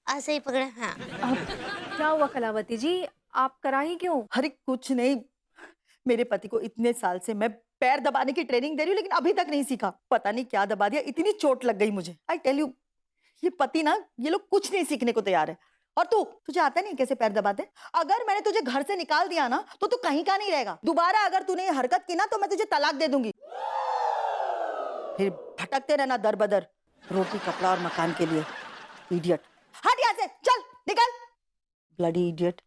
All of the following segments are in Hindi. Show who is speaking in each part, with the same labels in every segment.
Speaker 1: ऐसे ही पकड़े। हाँ।
Speaker 2: अब क्या हुआ कलावती जी, आप कराई क्यों?
Speaker 3: अरे कुछ नहीं, मेरे पति को इतने साल से मैं पैर दबाने की ट्रेनिंग दे रही हूँ लेकिन अभी तक नहीं सीखा। पता नहीं क्या दबा दिया, इतनी चोट लग गई मुझे। आई टेल यू, ये पति ना, ये लोग कुछ नहीं सीखने को तैयार है। और तू, तुझे आता नहीं कैसे पैर दबाते? अगर मैंने तुझे घर से निकाल दिया ना तो तू कहीं का नहीं रहेगा। दोबारा अगर तूने ये हरकत की ना तो मैं तुझे तलाक दे दूंगी। फिर भटकते रहना दर बदर, रोटी कपड़ा और मकान के लिए। इडियट, हट यहाँ से, चल निकल, ब्लडी इडियट।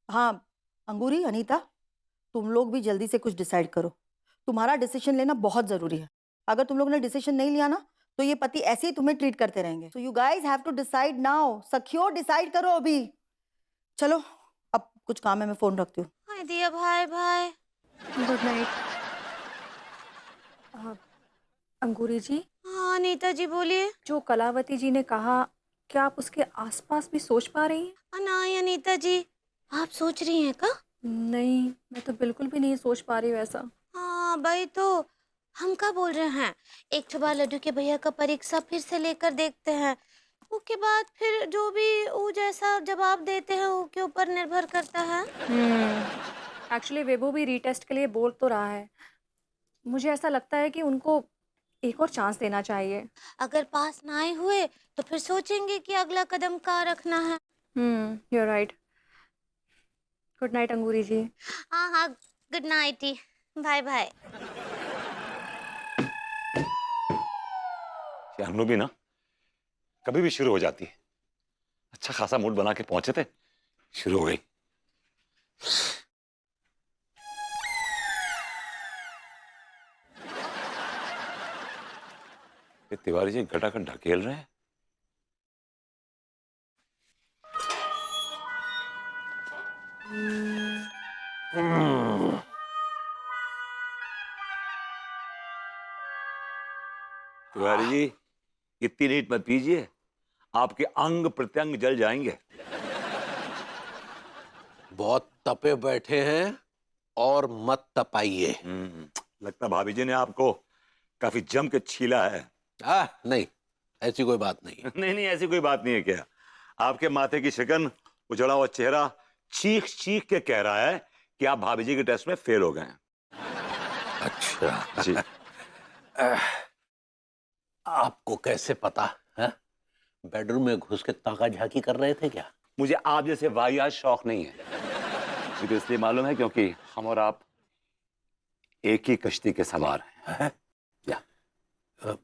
Speaker 3: हाँ अंगूरी, अनीता, तुम लोग भी जल्दी से कुछ डिसाइड करो। तुम्हारा डिसीजन लेना बहुत जरूरी है। अगर तुम लोग ने डिसीजन नहीं लिया ना तो ये पति ऐसे ही तुम्हें ट्रीट करते रहेंगे। So you guys have to decide now. सखियो डिसाइड करो अभी। चलो, अब कुछ काम है, मैं फोन रखती हूँ।
Speaker 1: हाय दिया भाई भाई।
Speaker 2: Good night. अंगूरी जी,
Speaker 1: हाँ अनीता जी बोलिए।
Speaker 2: जो कलावती जी ने कहा, क्या आप उसके आसपास भी सोच पा रही हैं?
Speaker 1: नहीं अनीता जी, आप सोच रही हैं का?
Speaker 2: नहीं, मैं तो बिल्कुल भी नहीं सोच पा रही हूँ ऐसा।
Speaker 1: हाँ भाई, तो हम क्या बोल रहे हैं, एक ठो बार लड्डू के भैया का परीक्षा फिर से लेकर देखते हैं। उसके बाद फिर जो भी वो जैसा जवाब देते हैं वो के ऊपर निर्भर करता है।
Speaker 2: एक्चुअली वेबो भी रीटेस्ट के लिए बोल तो रहा है। मुझे ऐसा लगता है कि उनको एक और चांस देना चाहिए।
Speaker 1: अगर पास ना आए हुए तो फिर सोचेंगे कि अगला कदम क्या रखना है।
Speaker 2: You are right. Good night Angoori ji.
Speaker 1: हाँ हाँ, गुड नाइट ही, बाय बाय।
Speaker 4: अनु भी ना कभी भी शुरू हो जाती है। अच्छा खासा मूड बना के पहुंचे थे, शुरू हो गई। ये तिवारी जी घटाखट ढकेल रहे हैं। तिवारी जी इतनी नीट मत पीजिए, आपके अंग प्रत्यंग जल जाएंगे।
Speaker 5: बहुत तपे बैठे हैं और मत तपाइए।
Speaker 4: लगता भाभी जी ने आपको काफी जम के छीला है।
Speaker 5: नहीं, ऐसी कोई बात नहीं है।
Speaker 4: नहीं नहीं, ऐसी कोई बात नहीं है। क्या आपके माथे की शिकन, उजड़ा हुआ चेहरा चीख चीख के कह रहा है कि आप भाभी जी के टेस्ट में फेल हो गए हैं।
Speaker 5: अच्छा
Speaker 4: जी।
Speaker 5: आपको कैसे पता है? बेडरूम में घुस के ताका झाकी कर रहे थे क्या?
Speaker 4: मुझे आप जैसे वाहियात शौक नहीं है। मुझे इसलिए मालूम है क्योंकि हम और आप एक ही कश्ती के सवार हैं।
Speaker 5: क्या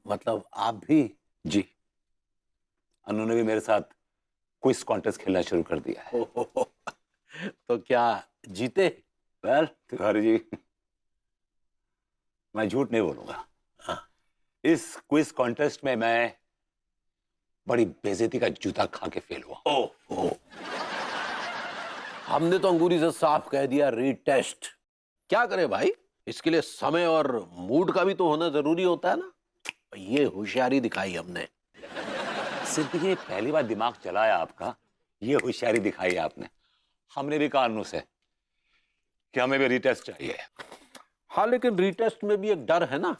Speaker 5: मतलब आप भी?
Speaker 4: जी, अनु ने भी मेरे साथ क्विज कॉन्टेस्ट खेलना शुरू कर दिया है।
Speaker 5: तो क्या जीते?
Speaker 4: वेल तिवारी जी, मैं झूठ नहीं बोलूंगा।
Speaker 5: हाँ।
Speaker 4: इस क्विज कॉन्टेस्ट में मैं बड़ी बेइज्जती का जूता खा के फेल हुआ।
Speaker 5: ओह, हमने तो अंगूरी से साफ कह दिया रीटेस्ट। क्या करे भाई, इसके लिए समय और मूड का भी तो होना जरूरी होता है ना। ये होशियारी दिखाई हमने।
Speaker 4: जिंदगी में पहली बार दिमाग चलाया आपका, ये होशियारी दिखाई आपने। हमने भी कहा अनु से कि हमें भी रीटेस्ट चाहिए।
Speaker 5: हाँ, लेकिन रीटेस्ट में भी एक डर है ना।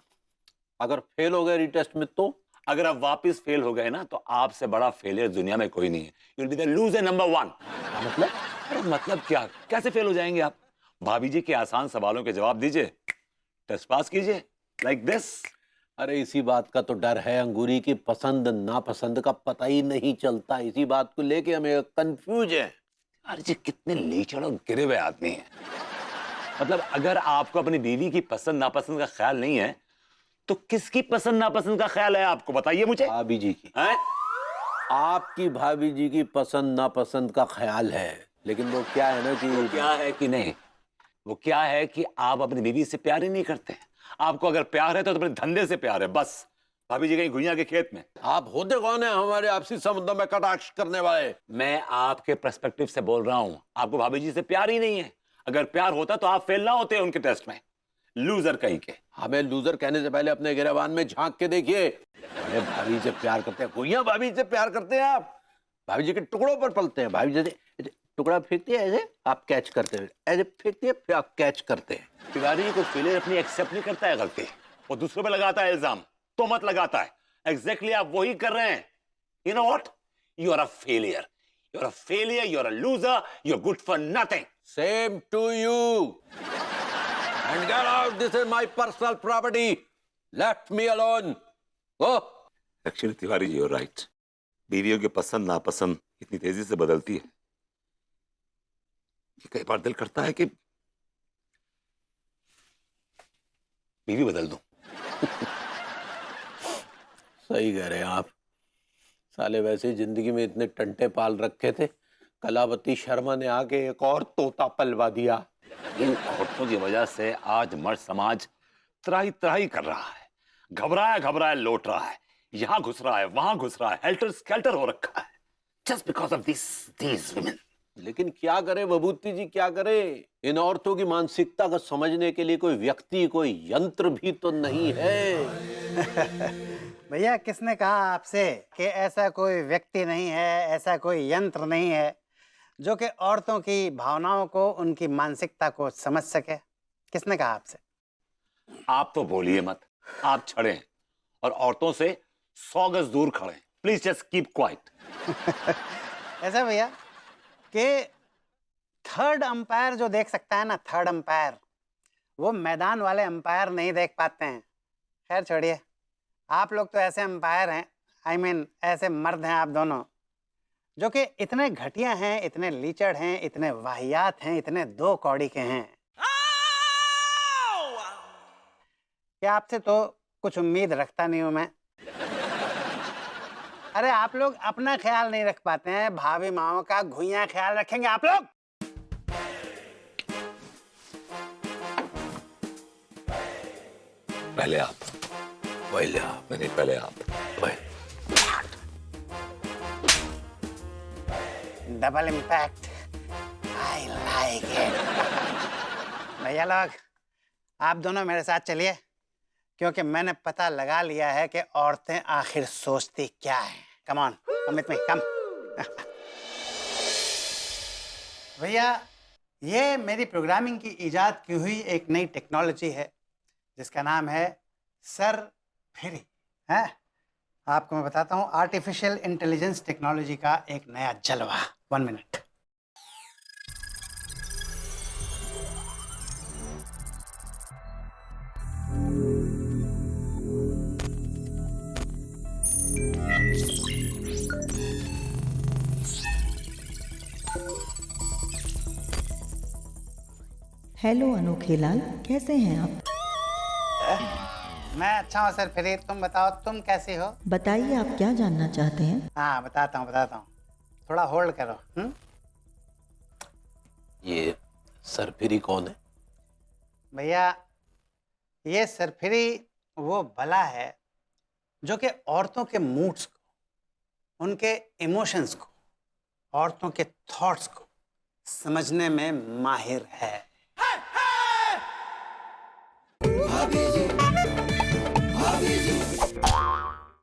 Speaker 5: अगर फेल हो गए रीटेस्ट में तो?
Speaker 4: अगर आप वापस फेल हो गए ना तो आपसे बड़ा फेलियर दुनिया में कोई नहीं है। You will be the loser number 1।
Speaker 5: मतलब?
Speaker 4: अरे मतलब क्या, कैसे फेल हो जाएंगे आप? भाभी जी के आसान सवालों के जवाब दीजिए, टेस्ट पास कीजिए, लाइक दिस।
Speaker 5: अरे इसी बात का तो डर है अंगूरी की, पसंद नापसंद का पता ही नहीं चलता। इसी बात को लेके हमें कंफ्यूज है।
Speaker 4: अरे जी कितने लीचड़ और गिरे हुए आदमी हैं। मतलब अगर आपको अपनी बीवी की पसंद नापसंद का ख्याल नहीं है तो किसकी पसंद नापसंद का ख्याल है आपको, बताइए मुझे।
Speaker 5: भाभी जी की।
Speaker 4: हैं?
Speaker 5: आपकी भाभी जी की पसंद नापसंद का ख्याल है, लेकिन वो क्या है ना कि
Speaker 4: वो क्या है कि नहीं, वो क्या है कि आप अपनी बीवी से प्यार ही नहीं करते। आपको अगर प्यार है तो अपने धंधे से प्यार है, बस। भाभी जी कहीं गुइया के खेत में।
Speaker 5: आप होते कौन है हमारे आपसी संबंधों में कटाक्ष करने वाले?
Speaker 4: मैं आपके पर्सपेक्टिव से बोल रहा हूं। आपको भाभी जी से प्यार ही नहीं है। अगर प्यार होता तो आप फेल ना होते उनके टेस्ट में, लूजर कहीं के।
Speaker 5: हमें लूजर कहने से पहले अपने गिरेबान में झांक के देखिए। अरे भाभी से प्यार करते हैं, गुइया भाभी से प्यार करते हैं आप। भाभी जी के टुकड़ों पर पलते हैं। भाभी जैसे टुकड़ा फेंकती है ऐसे, आप कैच करते हैं, ऐसे फेंकती है फिर आप कैच करते हैं।
Speaker 4: तिवारी जी को फेलियर अपनी एक्सेप्ट नहीं करता है गलती, वो दूसरों पे लगाता है इल्जाम, तो मत लगाता है। एग्जैक्टली आप वही कर रहे हैं। You know what, you are a failure, you are a failure, you are a loser, you are good for nothing.
Speaker 5: Same to you. And get out. This is my personal property. Let me alone. Go.
Speaker 4: Actually Tiwari ji, you right. बीवियों की पसंद नापसंद इतनी तेजी से बदलती है कि कई बार दिल करता है कि बीवी बदल दूं।
Speaker 5: सही कह रहे हैं आप। साले वैसे ही जिंदगी में इतने टंटे पाल रखे थे, कलावती शर्मा ने आके एक और तोता पलवा दिया।
Speaker 4: इन औरतों की वजह से आज मर्द समाज त्राही त्राही कर रहा है, घबराया घबराया लौट रहा है, यहां घुस रहा है, वहां घुस रहा है, हेल्टर स्केल्टर हो रखा है, just because of these women।
Speaker 5: लेकिन क्या करे विभूति जी, क्या करे? इन औरतों की मानसिकता को समझने के लिए कोई व्यक्ति, कोई यंत्र भी तो नहीं है।
Speaker 6: भैया किसने कहा आपसे कि ऐसा कोई व्यक्ति नहीं है, ऐसा कोई यंत्र नहीं है जो कि औरतों की भावनाओं को, उनकी मानसिकता को समझ सके? किसने कहा आपसे?
Speaker 4: आप तो बोलिए मत, आप छड़े हैं और औरतों से 100 गज दूर खड़े हैं। Please just keep quiet.
Speaker 6: ऐसा भैया कि थर्ड अंपायर जो देख सकता है ना, थर्ड अंपायर, वो मैदान वाले अंपायर नहीं देख पाते हैं। खैर छोड़िए, आप लोग तो ऐसे अंपायर हैं, आई मीन ऐसे मर्द हैं आप दोनों, जो कि इतने घटिया हैं, इतने लीचड़ हैं, इतने वाहियात हैं, इतने दो कौड़ी के हैं कि आपसे तो कुछ उम्मीद रखता नहीं हूं मैं। अरे आप लोग अपना ख्याल नहीं रख पाते हैं, भाभी माओ का घुइयां ख्याल रखेंगे आप लोग?
Speaker 4: पहले आप,
Speaker 5: पहले आप,
Speaker 4: नहीं पहले आप।
Speaker 6: Double impact, I like it. भैया लोग, आप दोनों मेरे साथ चलिए, क्योंकि मैंने पता लगा लिया है कि औरतें आखिर सोचती क्या है। Come on, come with me, come. भैया, ये मेरी प्रोग्रामिंग की इजाद की हुई एक नई टेक्नोलॉजी है जिसका नाम है सर फिरी है। आपको मैं बताता हूँ, आर्टिफिशियल इंटेलिजेंस टेक्नोलॉजी का एक नया जलवा। 1 मिनट।
Speaker 7: हेलो अनोखे लाल, कैसे हैं आप?
Speaker 6: मैं अच्छा हूँ सर फिरी, तुम बताओ, तुम कैसी हो?
Speaker 7: बताइए, आप क्या जानना चाहते हैं?
Speaker 6: हाँ बताता हूँ। थोड़ा होल्ड करो।
Speaker 5: ये सरफिरी कौन है?
Speaker 6: भैया, ये सरफिरी वो बला है जो कि औरतों के मूड्स को, उनके इमोशंस को, औरतों के थॉट्स को समझने में माहिर है।